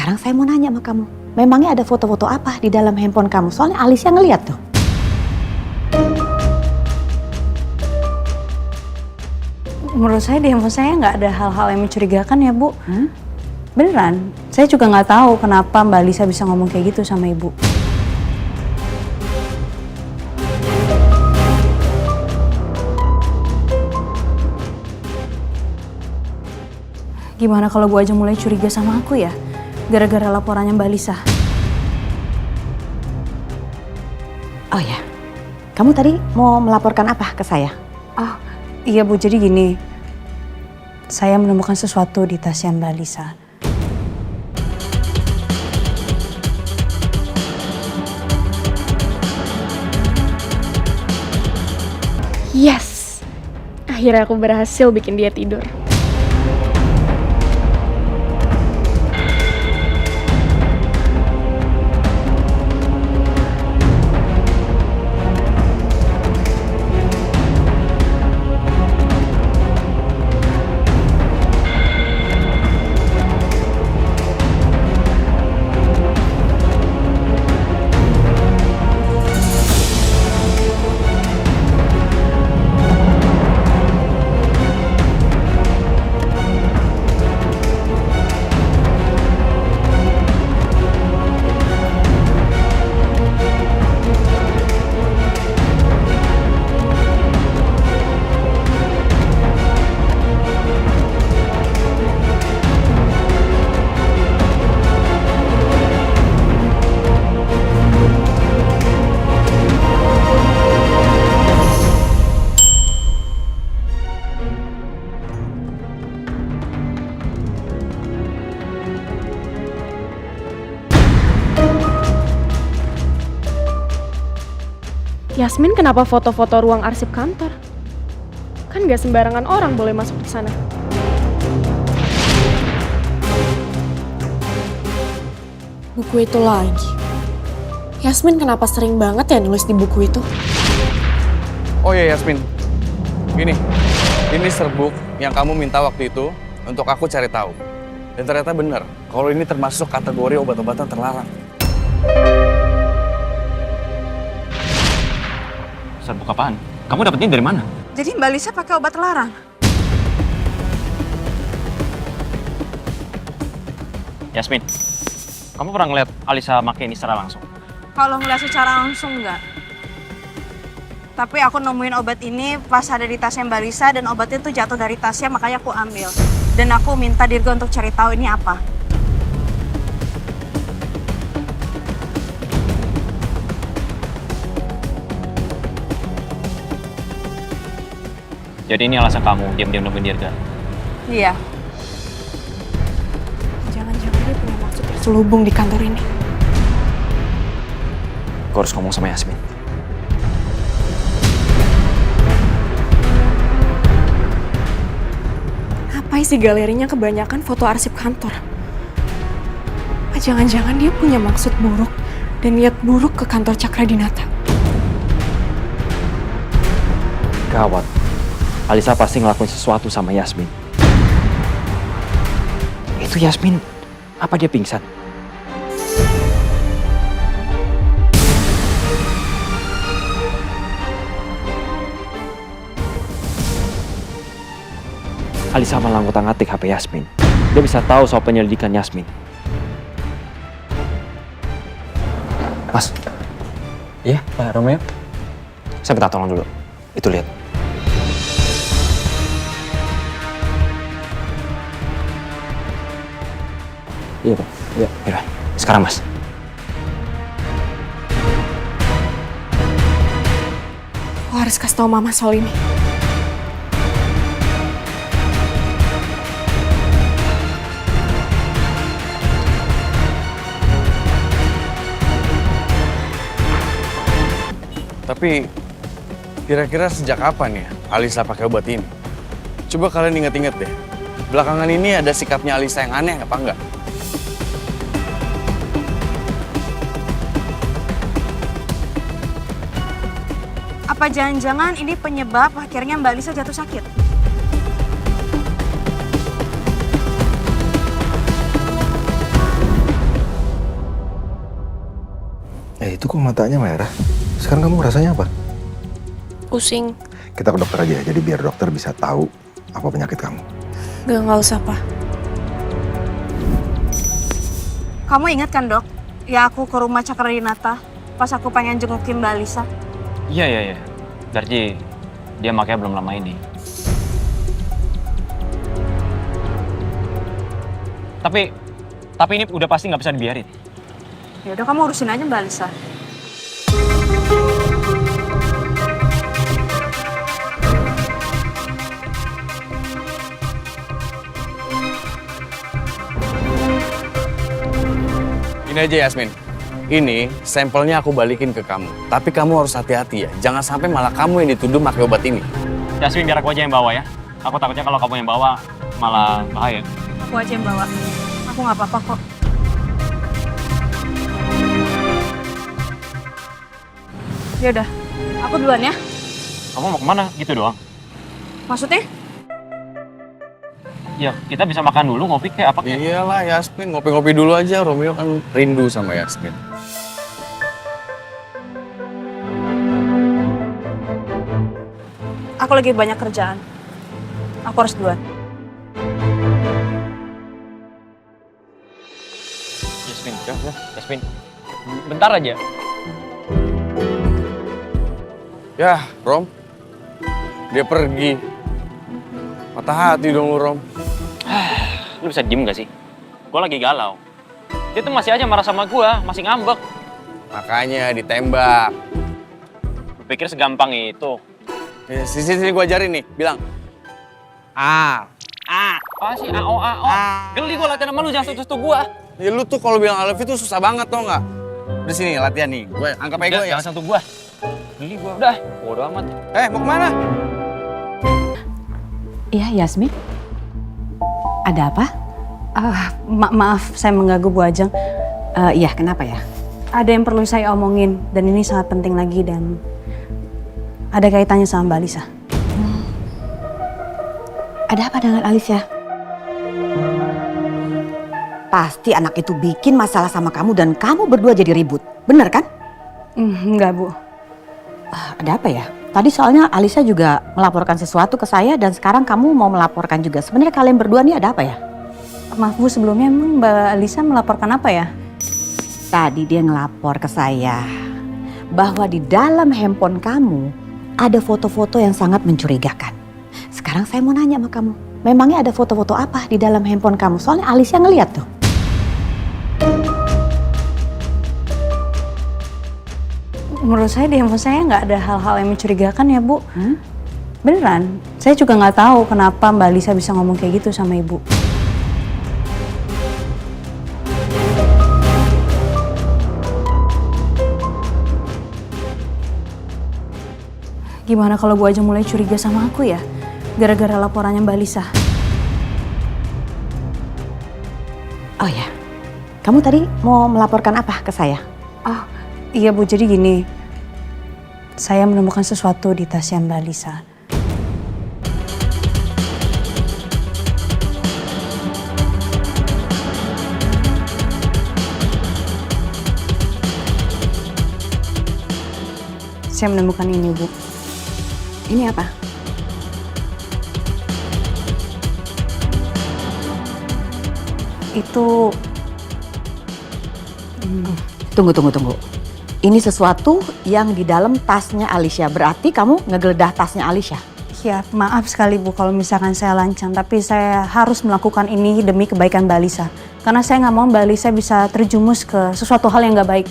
Sekarang saya mau nanya sama kamu. Memangnya ada foto-foto apa di dalam handphone kamu? Soalnya Alicia ngeliat tuh. Menurut saya di handphone saya nggak ada hal-hal yang mencurigakan ya, Bu. Beneran. Saya juga nggak tahu kenapa Mbak Lisa bisa ngomong kayak gitu sama Ibu. Gimana kalau Bu aja mulai curiga sama aku ya? Gara-gara laporannya Mbak Lisa. Oh ya, kamu tadi mau melaporkan apa ke saya? Oh, iya Bu, jadi gini. Saya menemukan sesuatu di tasnya Mbak Lisa. Yes! Akhirnya aku berhasil bikin dia tidur. Yasmin kenapa foto-foto ruang arsip kantor? Kan gak sembarangan orang boleh masuk ke sana. Buku itu lagi. Yasmin kenapa sering banget ya nulis di buku itu? Oh ya Yasmin, ini serbuk yang kamu minta waktu itu untuk aku cari tahu. Dan ternyata benar, kalau ini termasuk kategori obat-obatan terlarang. Serbuk apaan? Kamu dapetnya dari mana? Jadi Mbak Lisa pakai obat terlarang? Yasmin, kamu pernah ngeliat Alisa pakai ini secara langsung? Kalau ngeliat secara langsung enggak. Tapi aku nemuin obat ini pas ada di tasnya Mbak Lisa dan obatnya tuh jatuh dari tasnya, makanya aku ambil. Dan aku minta Dirgo untuk cari tahu ini apa. Jadi ini alasan kamu diam-diam nemuin Dirga? Iya. Jangan-jangan dia punya maksud terselubung di kantor ini. Gue harus ngomong sama Yasmin. Apa isi galerinya kebanyakan foto arsip kantor? Apa jangan-jangan dia punya maksud buruk dan niat buruk ke kantor Cakradinata? Gawat. Alisa pasti ngelakuin sesuatu sama Yasmin. Itu Yasmin, apa dia pingsan? Alisa malah ngutak-ngatik HP Yasmin. Dia bisa tahu soal penyelidikan Yasmin. Mas. Iya, Pak Romeo. Saya minta tolong dulu. Itu lihat. Iya, Pak. Iya. Yaudah, sekarang Mas. Lo harus kasih tau Mama soal ini. Tapi kira-kira sejak kapan ya Alisa pakai obat ini? Coba kalian inget-inget deh. Belakangan ini ada sikapnya Alisa yang aneh apa enggak? Apa jangan-jangan ini penyebab akhirnya Mbak Lisa jatuh sakit? Itu kok matanya merah? Sekarang kamu rasanya apa? Pusing. Kita ke dokter aja, jadi biar dokter bisa tahu apa penyakit kamu. Nggak usah, Pak. Kamu ingat kan dok? Ya aku ke rumah Cakradinata pas aku pengen jengukin Mbak Alisa. Iya. Berarti dia makanya belum lama ini. Tapi ini udah pasti nggak bisa dibiarin. Ya udah kamu urusin aja Mbak Alisa. Ini aja Yasmin. Ini sampelnya aku balikin ke kamu. Tapi kamu harus hati-hati ya. Jangan sampai malah kamu yang dituduh pakai obat ini. Yasmin, biar aku aja yang bawa ya. Aku takutnya kalau kamu yang bawa malah bahaya. Aku aja yang bawa. Aku nggak apa-apa kok. Ya udah, aku duluan ya. Kamu mau kemana? Gitu doang? Maksudnya? Ya, kita bisa makan dulu, ngopi kayak apa kayak. Iyalah Yasmin, ngopi-ngopi dulu aja. Romeo kan rindu sama Yasmin. Aku lagi banyak kerjaan. Aku harus duluan. Yasmin. Bentar aja. Yah, Rom. Dia pergi. Patah hati dong lu, Rom. Lu bisa diem gak sih? Gue lagi galau. Dia tuh masih aja marah sama gue, masih ngambek. Makanya ditembak. Lu pikir segampang itu? Ya, sini gue ajarin nih, bilang. Apa sih? A-O. Geli gue latihan sama lu, jangan setuju gue. Ya lu tuh kalau bilang I love you tuh susah banget tau nggak? Udah sini latihan nih, gue anggap aja gue ya. Jangan sentuh gue. Geli gue. Udah, bodo amat. Mau kemana? Iya, Yasmin. Ada apa? Maaf, saya mengganggu Bu Ajeng. Iya, kenapa ya? Ada yang perlu saya omongin dan ini sangat penting lagi dan ada kaitannya sama Mbak Alisa. Ada apa dengan Alicia? Pasti anak itu bikin masalah sama kamu dan kamu berdua jadi ribut. Bener kan? Enggak, Bu. Ada apa ya? Tadi soalnya Alicia juga melaporkan sesuatu ke saya dan sekarang kamu mau melaporkan juga. Sebenarnya kalian berdua nih ada apa ya? Maaf Bu, sebelumnya emang Mbak Alisa melaporkan apa ya? Tadi dia ngelapor ke saya bahwa di dalam handphone kamu ada foto-foto yang sangat mencurigakan. Sekarang saya mau nanya sama kamu, memangnya ada foto-foto apa di dalam handphone kamu? Soalnya Alicia ngeliat tuh. Menurut saya di handphone saya nggak ada hal-hal yang mencurigakan ya Bu. Beneran, saya juga nggak tahu kenapa Mbak Alisa bisa ngomong kayak gitu sama Ibu. Gimana kalau Bu aja mulai curiga sama aku ya? Gara-gara laporannya Mbak Alisa. Oh ya, kamu tadi mau melaporkan apa ke saya? Oh, iya Bu, jadi gini. Saya menemukan sesuatu di tasnya Mbak Alisa. Saya menemukan ini, Bu. Ini apa? Itu... Tunggu. Ini sesuatu yang di dalam tasnya Alicia. Berarti kamu ngegeledah tasnya Alicia? Ya, maaf sekali Bu kalau misalkan saya lancang. Tapi saya harus melakukan ini demi kebaikan Mbak Alisa. Karena saya nggak mau Mbak Alisa bisa terjumus ke sesuatu hal yang nggak baik.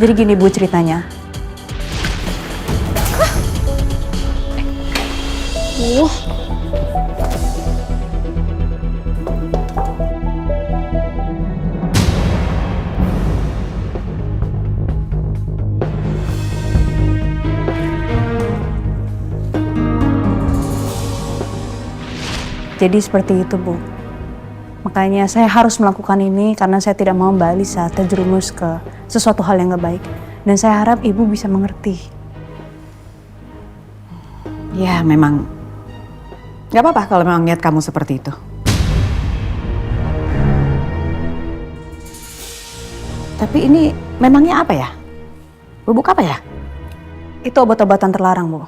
Jadi gini Bu ceritanya. Jadi seperti itu Bu. Makanya saya harus melakukan ini karena saya tidak mau Mbak Alisa terjerumus ke sesuatu hal yang gak baik. Dan saya harap Ibu bisa mengerti. Ya memang gak apa-apa kalau memang niat kamu seperti itu. Tapi ini memangnya apa ya? Bubuk apa ya? Itu obat-obatan terlarang, Bu.